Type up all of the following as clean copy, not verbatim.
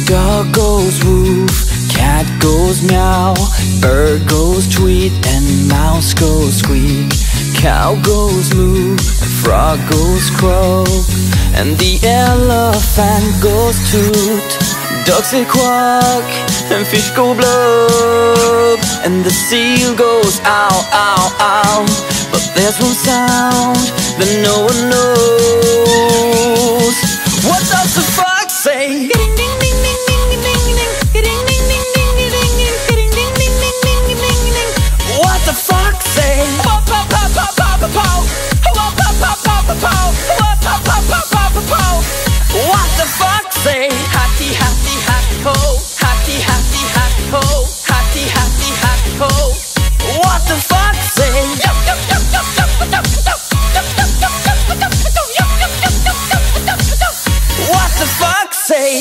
Dog goes woof, cat goes meow, bird goes tweet, and mouse goes squeak. Cow goes moo, frog goes croak, and the elephant goes toot. Ducks say quack, and fish go blub, and the seal goes ow, ow, ow. But there's one sound that no one knows. What does the fox say? What the fox say? What the fox say? Hatty, hatty, hatty ho, hatty, hatty, hatty ho, hatty, hatty, hatty ho. What the fox say? What the fox say?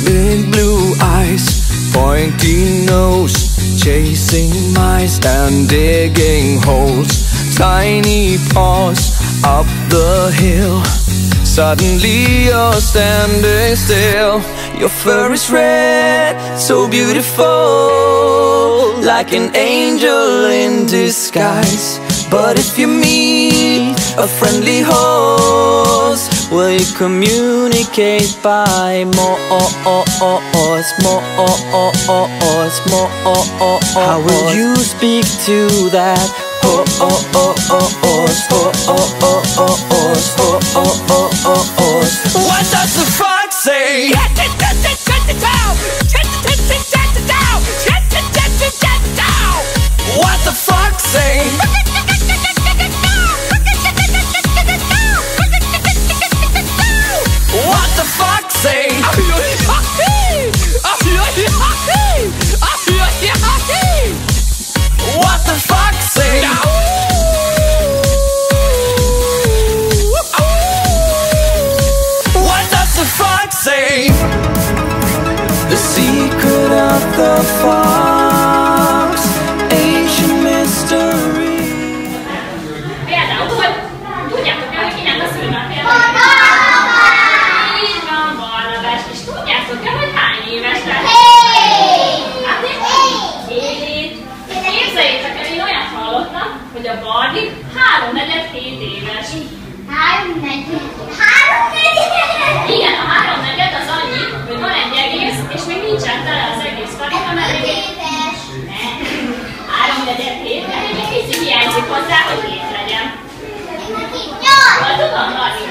Big blue eyes, pointy nose, chasing mice and digging holes. Tiny paws up the hill. Suddenly you're standing still. Your fur is red, so beautiful, like an angel in disguise. But if you meet a friendly horse, will you communicate by more? How will you speak to that horse? What does the fox say? What the fox say? What the fox say? What the fox say? What does the fox say? The secret of the fox, ancient mystery. Például, hogy tudjátok el, hogy kinek a szülnapja? Így van, Barnabás, és tudjátok-e, hogy hány éves lett? Hát én 7. Képzeljétek el, én olyat hallottam, hogy a Barbi 3/4 éves. 3/4? Igen, a 3/4 az annyi, hogy van egy egész, és még nincsen tele az egész karika, mert még egy... 3/4 hét, de még egy kicsi hiányzik hozzá, hogy 7 legyen. Hol tudom, Barbi?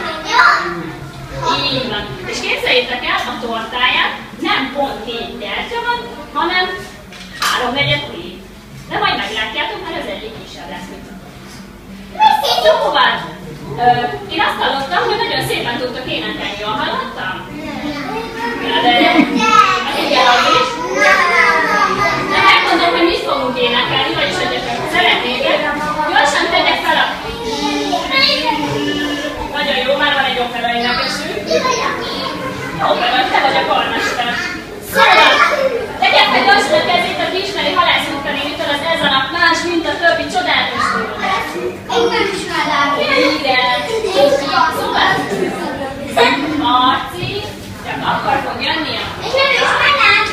Így van. És képzeljétek el, a tortáját nem pont 7 gyertya van, hanem 3/4 hét. De majd meglátjátok, mert az egyik kisebb lesz, mint a Szóval, én azt hallottam, hogy nagyon szépen tudtok énekelni, jól hallottam? De igen, az is. De megmondom, hogy mit fogunk énekelni, vagyis hogy szeretnétek. Gyorsan tegyek fel a... Nagyon jó, már van egy opera énekesünk. Opera, te vagy a karmester. Szóval, tegyek meg gyorsan a kezét, aki ismeri Halászmunka nénitől az Ez a nap más, mint a többi csodálatos dolgát. Én nem ismerem. Igen. Szóval, Marci, csak akkor fog jönni a... Én nem ismerem.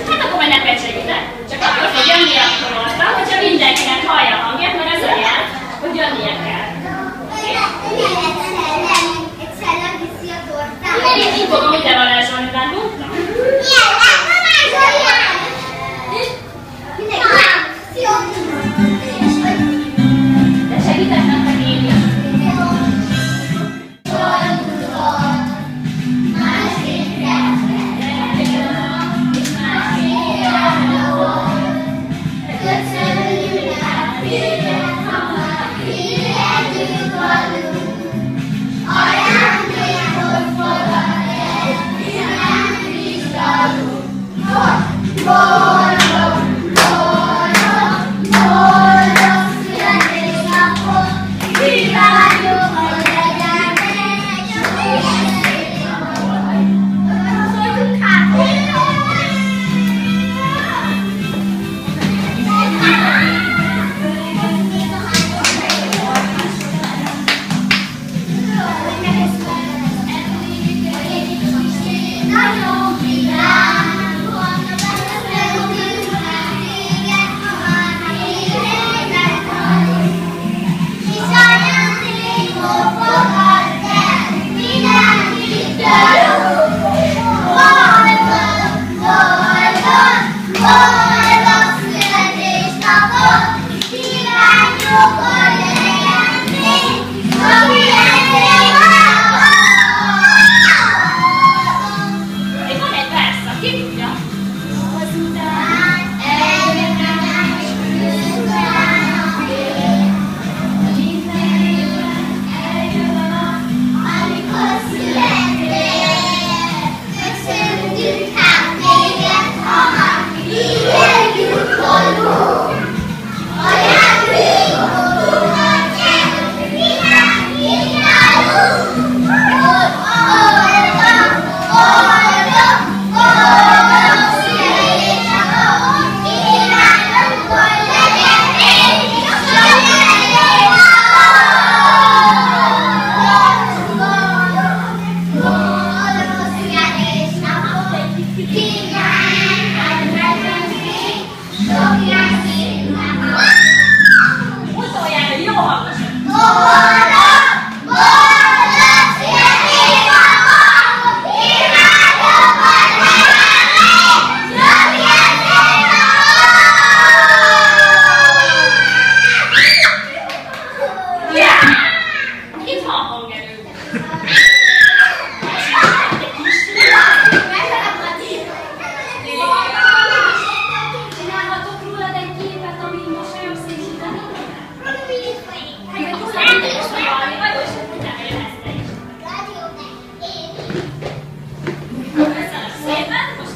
Hát akkor majd ne pecsegitek. Csak akkor fog jönni a torta, hogyha mindenkinek hallja a hangját, mert ez a jel, hogy jönnie kell. Egy szellem viszi a tortát. Én így fogom ide varázsolni, de tudtam. Milyen varázsoljál? De segítek nektek én is. What? Itt van hangerő. Csinálhatok rólad egy képet, amin mosolyogsz és idanítasz? Köszönöm szépen, most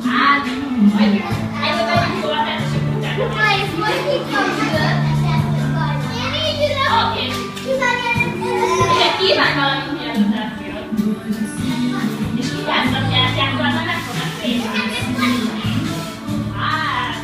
hát, majd előbb jól tehetőség utána. Oké. Igen, kíván valamit, mielőtt elfjön. És kiválasztatják, akkor meg fognak félni. Hát.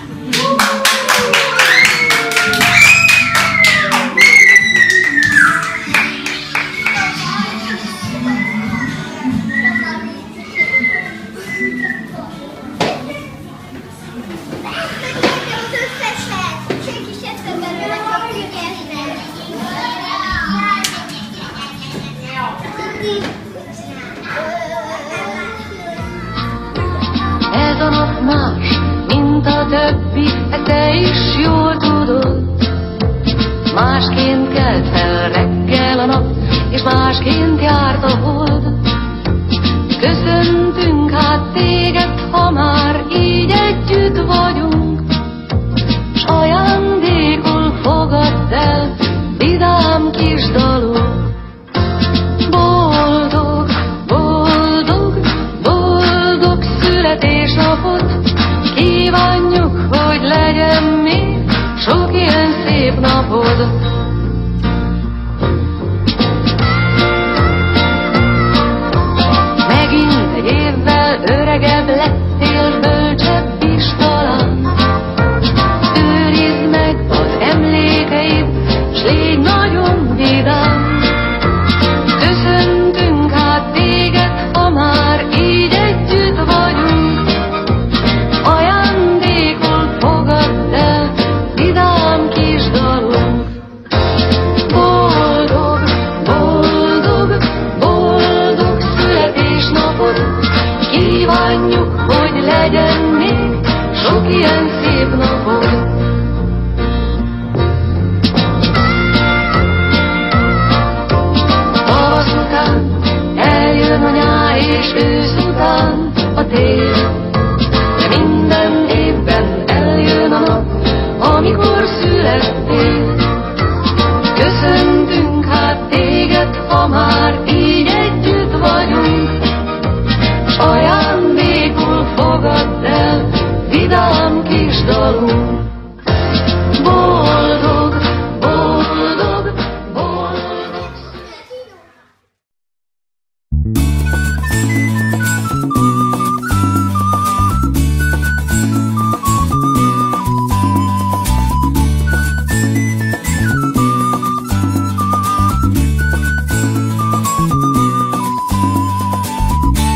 Ez a nap más, mint a többi, ezt te is jól tudod. Másként kelt fel reggel a nap, és másként járt a hold. Köszöntünk hát téged, ha már így együtt vagyunk, s ajándékul fogadd el vidám kis dalunk. Boldog, boldog, boldog születésnapot kívánjuk, hogy legyen még sok ilyen szép napod. Megint egy évvel öregebb lettél, bölcsebb is talán. Őrizd meg az emlékeid, s légy nagyon vidám. Köszöntünk hát téged, ha már így együtt vagyunk, ajándékul fogadd el vidám kis dalunk. Boldog, boldog, boldog születésnapod kívánjuk, hogy legyen még sok ilyen szép napod. Tavasz után eljön a nyár, és ősz után a tél. De minden évben eljön a nap, amikor születtél. Köszöntünk hát téged, ha már így együtt vagyunk, s ajándékul fogadd el vidám kis dalunk. Boldog, boldog, boldog.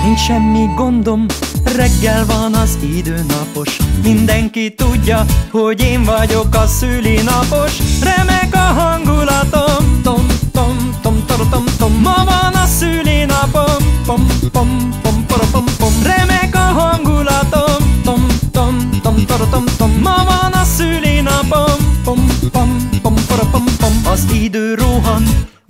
Nincs semmi gondom, reggel van az időnapos. Mindenki tudja, hogy én vagyok a szülinapos. Remek a hangulatom, tom, tom, tom, tom, tom, tom. Ma van a szülinapom, pom, pom, pom, pom, pom, pom. Remek a hangulatom, tom, tom, tom, tom, tom, tom. Ma van a szülinapom, pom, pom, pom, pom, pom, pom. Az idő rohan,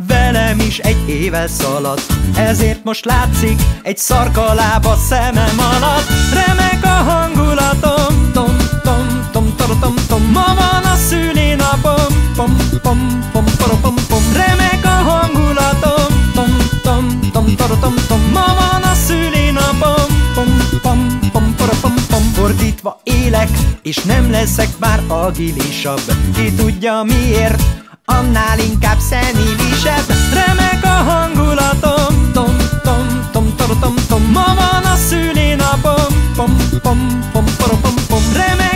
velem is egy éve szalad, ezért most látszik egy szarkaláb a szemem alatt. Remek a hangulatom, tom, tom, tom, tom, tom, tom. Ma van a szülinapom, pom, pom, pom, pom, pom, pom. Remek a hangulatom, tom, tom, tom, tom, tom, tom. Ma van a szülinapom, pom, pom, pom, pom, pom, pom. Fordítva élek, és nem leszek már agilisabb. Ki tudja miért, annál inkább szenilisebb. Remek a hangulatom, tom, tom, tom, tom, tom, tom. Ma van a szülinapom, pom, pom, pom, pom, pom, pom. Remek